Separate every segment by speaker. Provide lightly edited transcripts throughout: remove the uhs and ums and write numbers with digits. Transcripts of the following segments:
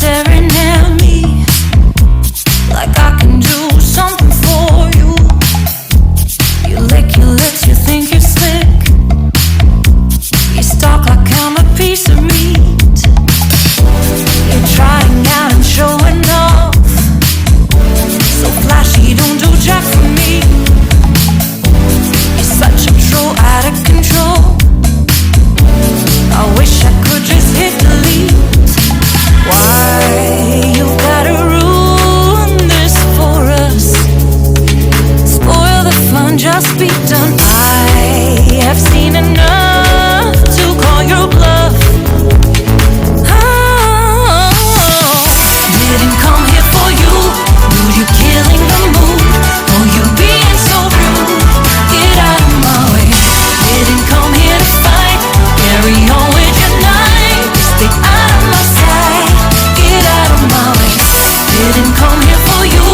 Speaker 1: staring at me like I can do something for you. You lick your lips, you think you're slick. You stalk like I'm a piece of meat. You're trying out and showing off, so flashy, don't do jack for me. You're such a troll, out of control. I wish I could just hit delete. Why you gotta ruin this for us? Spoil the fun, just be done. I have seen enough to call your bluff. Oh, didn't come here for you. Dude, you're killing the mood. Oh, you being so rude. Get out of my way. Didn't come here to fight. Carry on with your night. Stay out of my sight. Get out of my way. Didn't come here for you.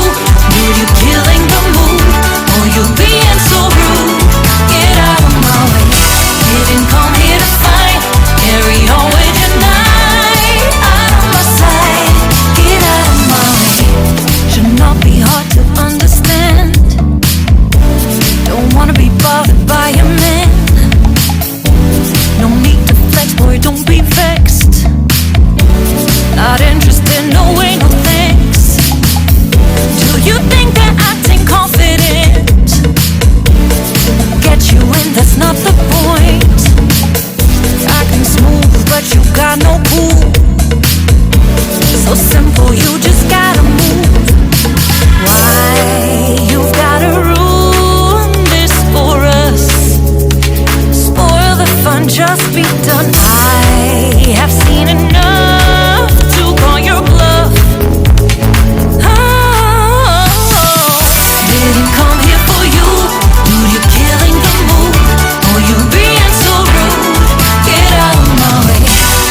Speaker 1: Dude, you're killing the mood. Oh, you being so rude. Get out of my way. Didn't come here to fight. Carry on with your night. Out of my sight. Get out of my way. Should not be hard to understand. Don't wanna be bothered by a man. No need to flex, boy, don't be vexed. Not interested, no way, no thanks. Do you think that acting confident get you in? That's not the point. Acting smooth, but you got no cool. So simple, you just gotta move. Why you've gotta ruin this for us? Spoil the fun, just be done. I have seen enough to call your bluff. Oh, didn't come here for you. Dude, you're killing the mood. Oh, you being so rude. Get out of my way.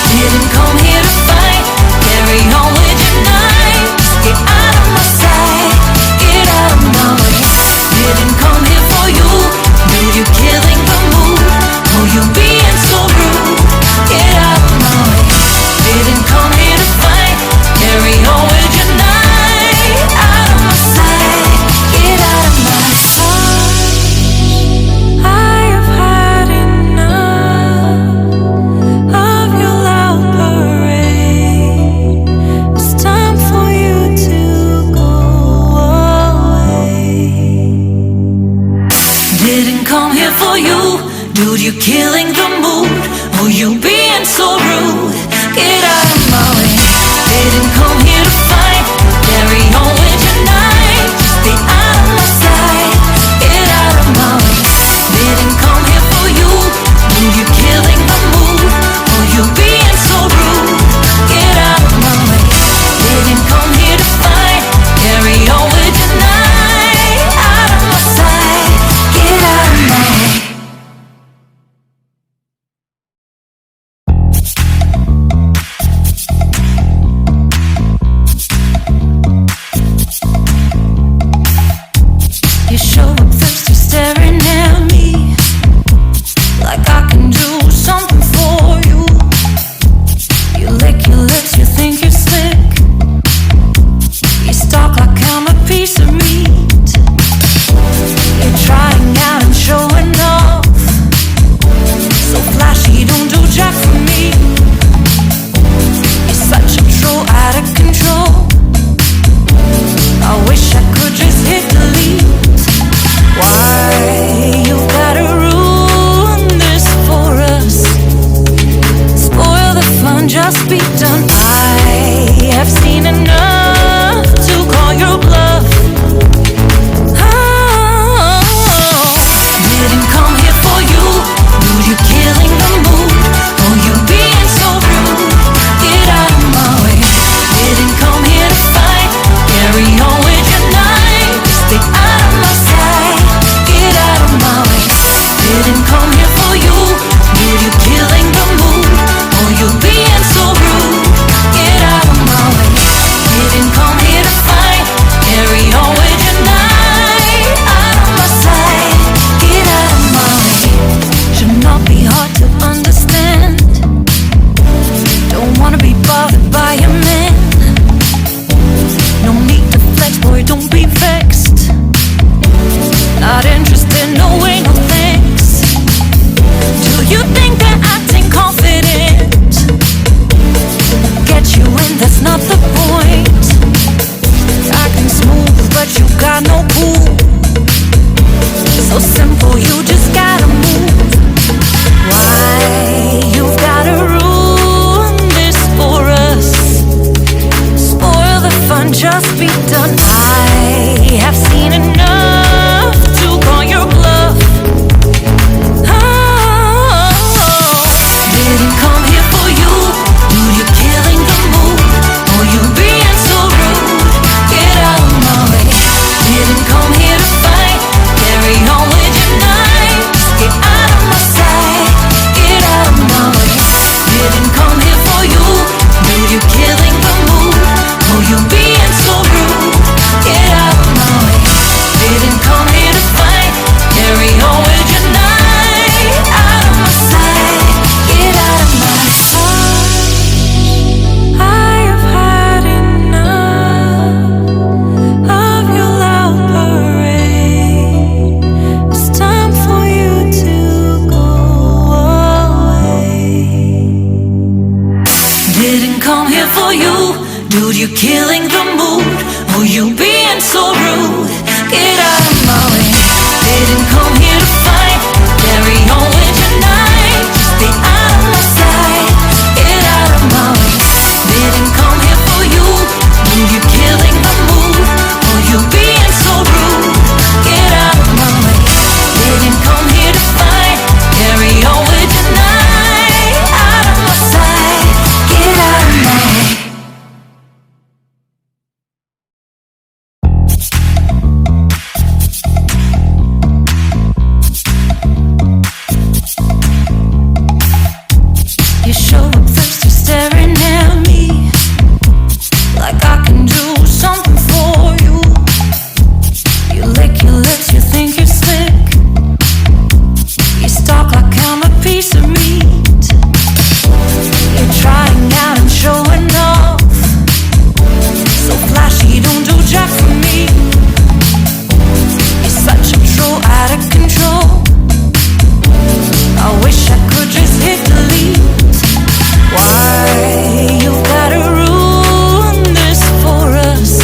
Speaker 1: Didn't come here to fight. Carry on with your night. Just get out of my sight. Get out of my way. Didn't come here for you. Dude, you're killing the mood. Oh, you being so rude. Get out of my way. Didn't come here to fight. Carry on with your night. Out of my sight. Get out of my sight. I have had enough of your loud parade. It's time for you to go away. Didn't come here for you. Dude, you're killing the mood. Oh, you being so rude. Get out of my way. Didn't come here to fight. Carry on with your night. Just stay out of my sight. Get out of my way. Didn't come here for you. Dude, you're killing the mood. Oh, you being so rude. Get out of my way. Didn't come here to fight. Carry on with your night. Out of my sight. Get out of my way. not the point. Acting smooth, but you got no cool. So simple, you just gotta move. Why you've gotta ruin this for us? Spoil the fun, just be done. I have seen enough to call your bluff. Didn't come here for you. Dude, you're killing the mood. Oh, you being so rude. Get out of my way. Didn't come here to fight. Carry on with your night. Just get out of my sight. Get out of my way. Didn't come here for you. Dude, you're killing the mood. Oh, you being so rude. Get out of my way. Didn't come here to fight. Carry on with your night. Out of my sight. Get out of my sight. I have had enough of your loud parade. It's time for you to go away. Didn't come here for you. Dude, you're killing the mood. Oh, you being so rude. Get out of my way. Didn't come here to fight. Carry on with your night. Just stay out of my sight. Get out of my way. Didn't come here for you. Dude, you're killing the mood. Oh, you being so rude. Get out of my way. Didn't come here to fight. Carry on with your night. Out of my sight. Get out of my way. You show up first, you're staring at me like I can do something for you. You lick your lips, you think you're slick. You stalk like I'm a piece of meat. You're trying out and showing off. So flashy, don't do jack for me. You're such a troll, out of control. I wish I could just hit delete. Why you gotta ruin this for us?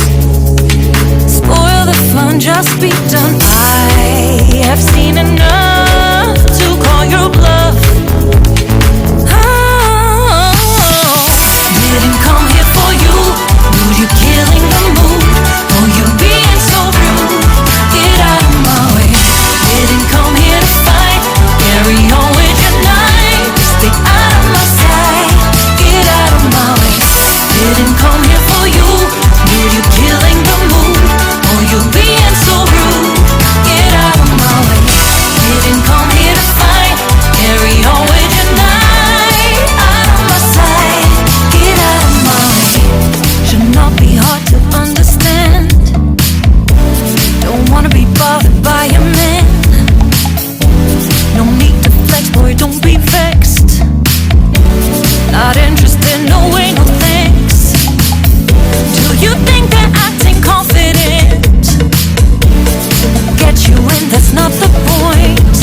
Speaker 1: Spoil the fun, just be done. I have seen enough to call your bluff. Didn't come here for you. Dude, you're killing the mood. Oh, you being so rude. Get out of my way. Didn't come here to fight. Carry on with your night. Stay out of my sight. Get out of my way. Didn't come here for you. Dude, you're killing the mood. Oh, you being so rude. Get out of my way. Didn't come here to fight. Carry on with your night. Out of my sight. Get out of my way. Should not be hard to understand. Don't wanna be bothered by a man. No need to flex, boy, don't be vexed. Not interested, no way, no thanks. Do you think that acting confident get you in? That's not the point.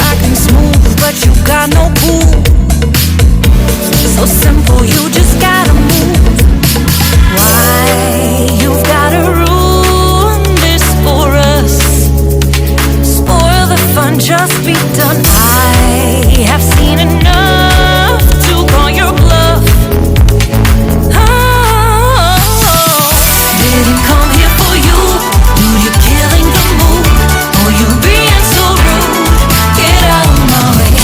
Speaker 1: Acting smooth, but you got no cool. So simple, you just gotta move. Why you've gotta ruin this for us? Spoil the fun, just be done. I have seen enough to call your bluff. Didn't come here for you. Dude, you're killing the mood. Oh, you being so rude. Get out of my way.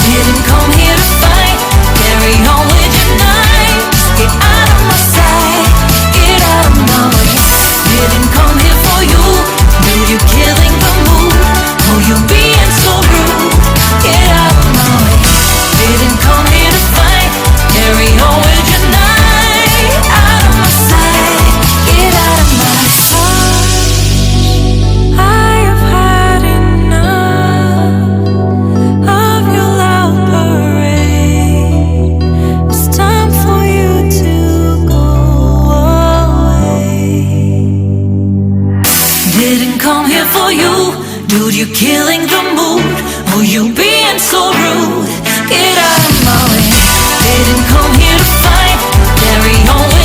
Speaker 1: Didn't come here to fight. Carry on with your night. Just get out of my sight. Get out of my way. Didn't come here for you. Dude, you're killing the mood. Oh, you being so rude. Get out of my way. Didn't come here to fight. Carry on with your night. Out of my sight. Get out of my sight. I have had enough of your loud parade. It's time for you to go away. Didn't come here for you. Dude, you're killing the mood. Oh, you being so rude. Get out of my way. Didn't come here to fight. Carry on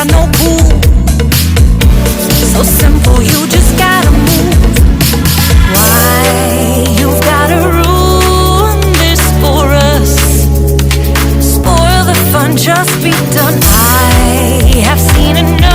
Speaker 1: got no cool. So simple, you just gotta move. Why you've gotta ruin this for us? Spoil the fun, just be done. I have seen enough.